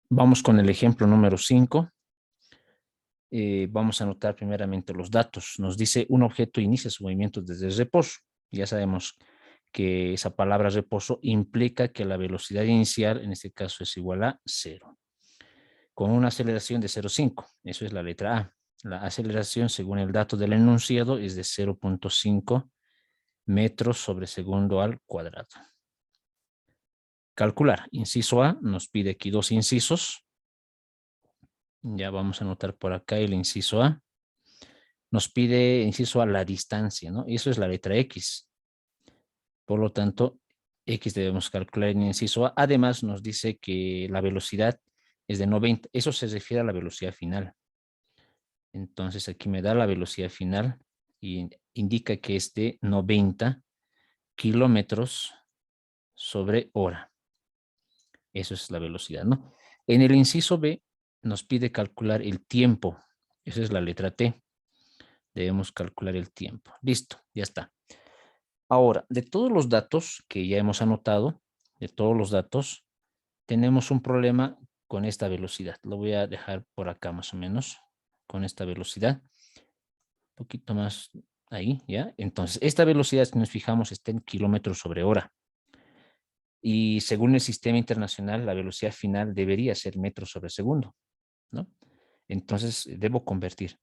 Vamos con el ejemplo número 5. Vamos a anotar primeramente los datos. Nos dice un objeto inicia su movimiento desde reposo. Ya sabemos que esa palabra reposo implica que la velocidad inicial en este caso es igual a 0, con una aceleración de 0,5. Eso es la letra A. La aceleración, según el dato del enunciado, es de 0,5 metros sobre segundo al cuadrado. Calcular. Inciso A nos pide aquí dos incisos. Ya vamos a anotar por acá el inciso A. Nos pide, inciso A, la distancia, ¿no? Y eso es la letra X. Por lo tanto, X debemos calcular en inciso A. Además, nos dice que la velocidad es de 90. Eso se refiere a la velocidad final. Entonces, aquí me da la velocidad final y indica que es de 90 kilómetros sobre hora. Eso es la velocidad, ¿no? En el inciso B, nos pide calcular el tiempo. Esa es la letra T. Debemos calcular el tiempo. Listo, ya está. Ahora, de todos los datos que ya hemos anotado, de todos los datos, tenemos un problema con esta velocidad. Lo voy a dejar por acá más o menos, con esta velocidad. Un poquito más ahí, ¿ya? Entonces, esta velocidad, si nos fijamos, está en kilómetros sobre hora. Y según el sistema internacional, la velocidad final debería ser metros sobre segundo, ¿no? Entonces, debo convertir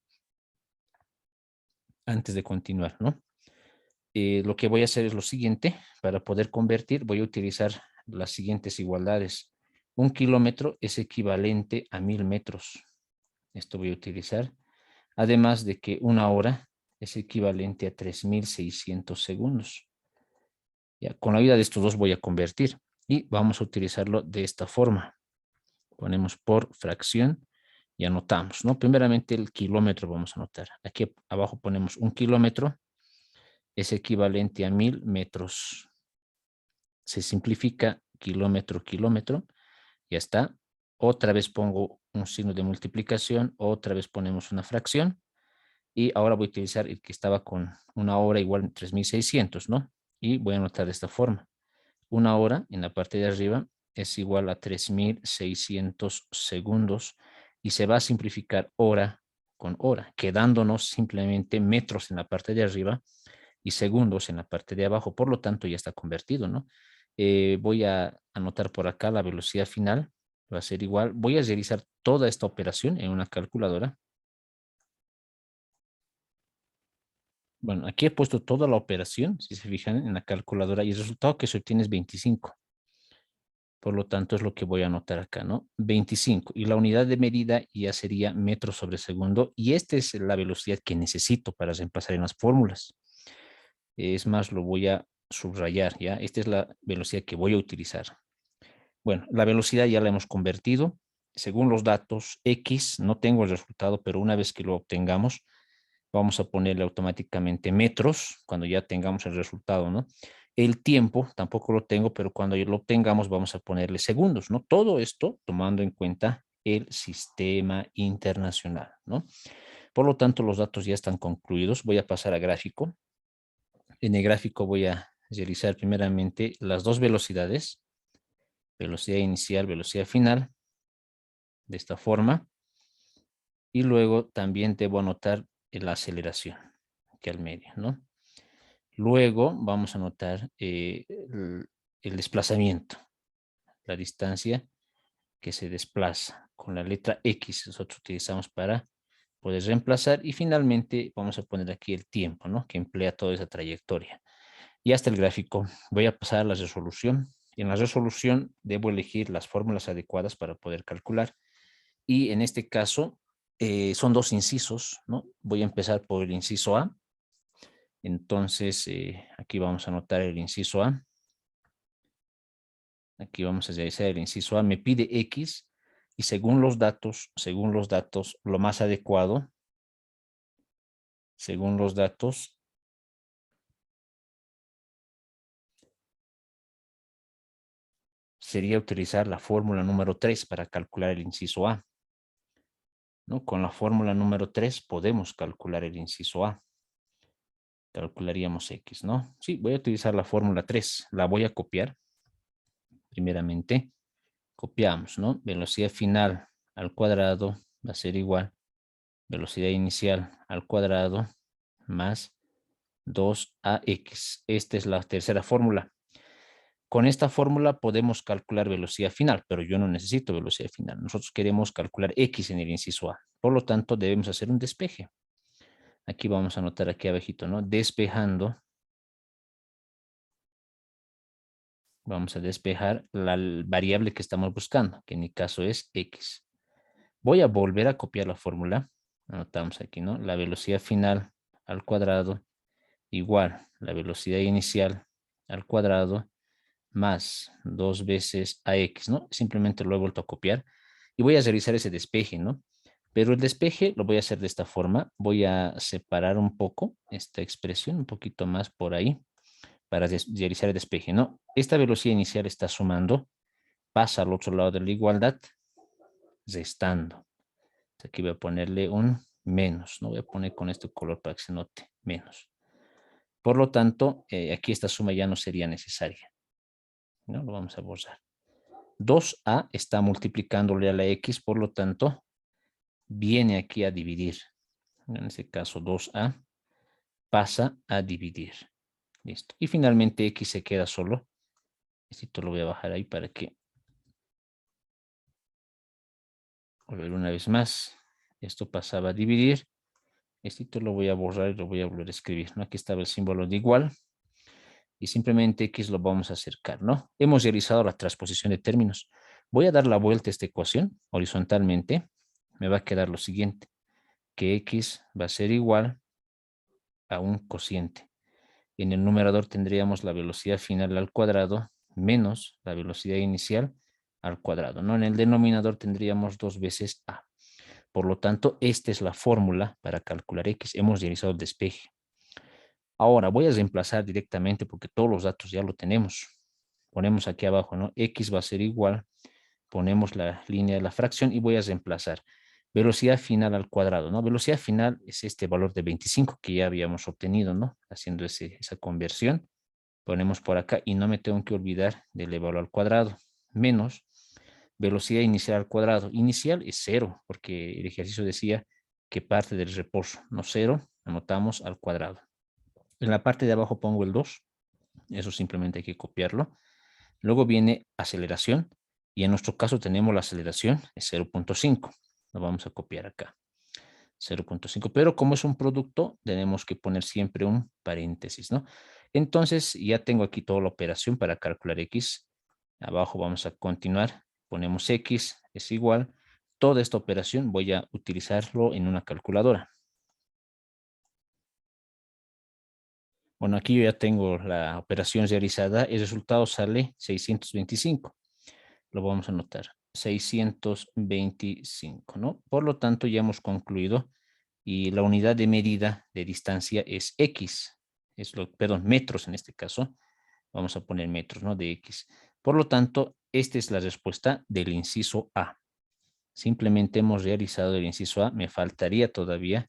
antes de continuar, ¿no? Lo que voy a hacer es lo siguiente. Para poder convertir, voy a utilizar las siguientes igualdades. 1 kilómetro es equivalente a 1000 metros. Esto voy a utilizar. Además de que una hora es equivalente a 3600 segundos. Ya, con la ayuda de estos dos voy a convertir. Y vamos a utilizarlo de esta forma. Ponemos por fracción y anotamos, ¿no? Primeramente el kilómetro vamos a anotar. Aquí abajo ponemos 1 kilómetro. Es equivalente a 1000 metros. Se simplifica kilómetro, kilómetro. Ya está. Otra vez pongo un signo de multiplicación. Otra vez ponemos una fracción. Y ahora voy a utilizar el que estaba con una hora igual a 3600, ¿no? Y voy a anotar de esta forma. Una hora en la parte de arriba es igual a 3600 segundos. Y se va a simplificar hora con hora, quedándonos simplemente metros en la parte de arriba y segundos en la parte de abajo. Por lo tanto, ya está convertido, ¿no? Voy a anotar por acá la velocidad final. Va a ser igual. Voy a realizar toda esta operación en una calculadora. Bueno, aquí he puesto toda la operación, si se fijan en la calculadora, y el resultado que se obtiene es 25. Por lo tanto, es lo que voy a anotar acá, ¿no? 25. Y la unidad de medida ya sería metros sobre segundo. Y esta es la velocidad que necesito para reemplazar en las fórmulas. Es más, lo voy a subrayar, ¿ya? Esta es la velocidad que voy a utilizar. Bueno, la velocidad ya la hemos convertido. Según los datos X, no tengo el resultado, pero una vez que lo obtengamos, vamos a ponerle automáticamente metros, cuando ya tengamos el resultado, ¿no? El tiempo, tampoco lo tengo, pero cuando ya lo obtengamos, vamos a ponerle segundos, ¿no? Todo esto tomando en cuenta el sistema internacional, ¿no? Por lo tanto, los datos ya están concluidos. Voy a pasar a gráfico. En el gráfico voy a realizar primeramente las dos velocidades, velocidad inicial, velocidad final, de esta forma. Y luego también debo anotar la aceleración, aquí al medio, ¿no? Luego vamos a anotar el desplazamiento, la distancia que se desplaza con la letra X. Nosotros utilizamos para poder reemplazar y finalmente vamos a poner aquí el tiempo, ¿no? Que emplea toda esa trayectoria. Y hasta el gráfico. Voy a pasar a la resolución. En la resolución debo elegir las fórmulas adecuadas para poder calcular. Y en este caso son dos incisos, ¿no? Voy a empezar por el inciso A. Entonces, aquí vamos a anotar el inciso A. Aquí vamos a realizar el inciso A. Me pide X y según los datos, lo más adecuado, según los datos, sería utilizar la fórmula número 3 para calcular el inciso A, ¿no? Con la fórmula número 3 podemos calcular el inciso A. Calcularíamos X, ¿no? Sí, voy a utilizar la fórmula 3. La voy a copiar, primeramente. Copiamos, ¿no? Velocidad final al cuadrado va a ser igual velocidad inicial al cuadrado más 2ax. Esta es la tercera fórmula. Con esta fórmula podemos calcular velocidad final, pero yo no necesito velocidad final. Nosotros queremos calcular x en el inciso A. Por lo tanto, debemos hacer un despeje. Aquí vamos a anotar aquí abajito, ¿no? Despejando. Vamos a despejar la variable que estamos buscando, que en mi caso es x. Voy a volver a copiar la fórmula. Anotamos aquí, ¿no? La velocidad final al cuadrado igual la velocidad inicial al cuadrado más 2 veces ax, ¿no? Simplemente lo he vuelto a copiar y voy a realizar ese despeje, ¿no? Pero el despeje lo voy a hacer de esta forma. Voy a separar un poco esta expresión, un poquito más por ahí, para realizar el despeje, ¿no? Esta velocidad inicial está sumando, pasa al otro lado de la igualdad, restando. Aquí voy a ponerle un menos, ¿no? Voy a poner con este color para que se note menos. Por lo tanto, aquí esta suma ya no sería necesaria, ¿no? Lo vamos a borrar. 2a está multiplicándole a la x, por lo tanto, viene aquí a dividir. En este caso, 2a pasa a dividir. Listo. Y finalmente x se queda solo. Esto lo voy a bajar ahí para que... Volver una vez más. Esto pasaba a dividir. Esto lo voy a borrar y lo voy a volver a escribir, ¿no? Aquí estaba el símbolo de igual. Y simplemente x lo vamos a acercar, ¿no? Hemos realizado la transposición de términos. Voy a dar la vuelta a esta ecuación horizontalmente. Me va a quedar lo siguiente, que x va a ser igual a un cociente. En el numerador tendríamos la velocidad final al cuadrado menos la velocidad inicial al cuadrado, ¿no? En el denominador tendríamos 2 veces a. Por lo tanto, esta es la fórmula para calcular x. Hemos realizado el despeje. Ahora voy a reemplazar directamente porque todos los datos ya lo tenemos. Ponemos aquí abajo, ¿no? X va a ser igual. Ponemos la línea de la fracción y voy a reemplazar. Velocidad final al cuadrado, ¿no? Velocidad final es este valor de 25 que ya habíamos obtenido, ¿no? Haciendo esa conversión. Ponemos por acá y no me tengo que olvidar de elevarlo al cuadrado. Menos velocidad inicial al cuadrado. Inicial es 0 porque el ejercicio decía que parte del reposo, no 0, anotamos al cuadrado. En la parte de abajo pongo el 2. Eso simplemente hay que copiarlo. Luego viene aceleración. Y en nuestro caso tenemos la aceleración es 0.5. Lo vamos a copiar acá. 0.5. Pero como es un producto, tenemos que poner siempre un paréntesis, ¿no? Entonces ya tengo aquí toda la operación para calcular x. Abajo vamos a continuar. Ponemos x es igual. Toda esta operación voy a utilizarlo en una calculadora. Bueno, aquí yo ya tengo la operación realizada. El resultado sale 625. Lo vamos a anotar. 625, ¿no? Por lo tanto, ya hemos concluido y la unidad de medida de distancia es x. Perdón, metros en este caso. Vamos a poner metros, ¿no? De x. Por lo tanto, esta es la respuesta del inciso A. Simplemente hemos realizado el inciso A. Me faltaría todavía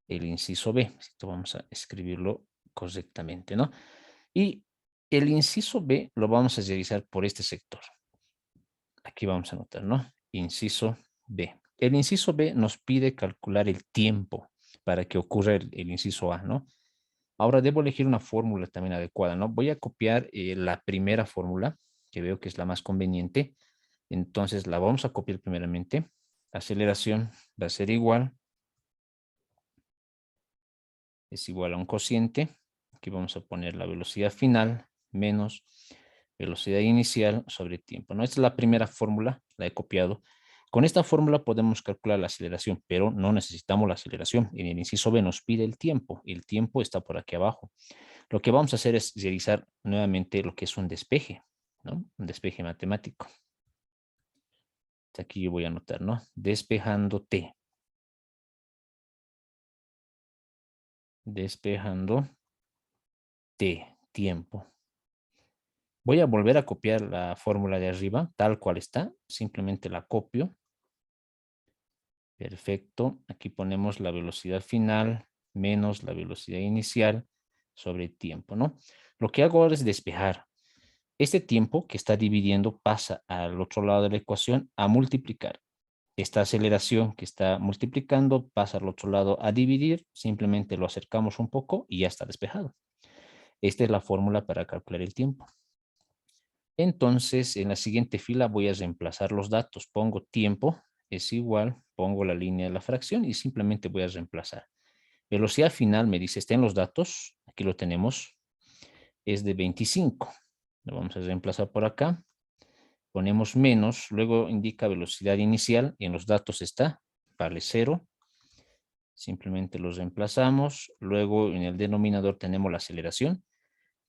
el inciso B. Esto vamos a escribirlo correctamente, ¿no? Y el inciso B lo vamos a realizar por este sector. Aquí vamos a anotar, ¿no? Inciso B. El inciso B nos pide calcular el tiempo para que ocurra el inciso A, ¿no? Ahora debo elegir una fórmula también adecuada, ¿no? Voy a copiar la primera fórmula, que veo que es la más conveniente. Entonces la vamos a copiar primeramente. Aceleración va a ser igual. Es igual a un cociente. Aquí vamos a poner la velocidad final menos velocidad inicial sobre tiempo, ¿no? Esta es la primera fórmula, la he copiado. Con esta fórmula podemos calcular la aceleración, pero no necesitamos la aceleración. En el inciso B nos pide el tiempo. El tiempo está por aquí abajo. Lo que vamos a hacer es realizar nuevamente lo que es un despeje, ¿no? Un despeje matemático. Aquí yo voy a anotar, ¿no? Despejando T. Despejando T, tiempo. Voy a volver a copiar la fórmula de arriba, tal cual está. Simplemente la copio. Perfecto. Aquí ponemos la velocidad final menos la velocidad inicial sobre tiempo, ¿no? Lo que hago ahora es despejar. Este tiempo que está dividiendo pasa al otro lado de la ecuación a multiplicar. Esta aceleración que está multiplicando pasa al otro lado a dividir, simplemente lo acercamos un poco y ya está despejado. Esta es la fórmula para calcular el tiempo. Entonces, en la siguiente fila voy a reemplazar los datos. Pongo tiempo es igual, pongo la línea de la fracción y simplemente voy a reemplazar. Velocidad final me dice, está en los datos, aquí lo tenemos, es de 25. Lo vamos a reemplazar por acá. Ponemos menos, luego indica velocidad inicial y en los datos está, vale 0. Simplemente los reemplazamos. Luego en el denominador tenemos la aceleración,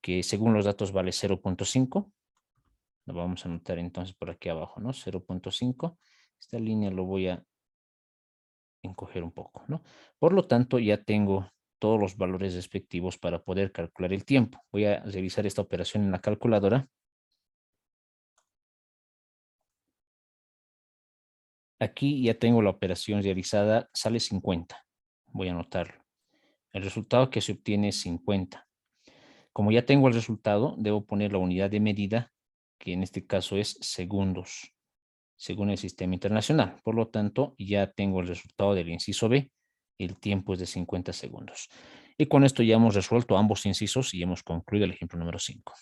que según los datos vale 0.5. Lo vamos a anotar entonces por aquí abajo, ¿no? 0.5. Esta línea lo voy a encoger un poco, ¿no? Por lo tanto, ya tengo todos los valores respectivos para poder calcular el tiempo. Voy a realizar esta operación en la calculadora. Aquí ya tengo la operación realizada, sale 50. Voy a anotarlo. El resultado que se obtiene es 50. Como ya tengo el resultado, debo poner la unidad de medida, que en este caso es segundos, según el sistema internacional. Por lo tanto, ya tengo el resultado del inciso B. El tiempo es de 50 segundos. Y con esto ya hemos resuelto ambos incisos y hemos concluido el ejemplo número 5.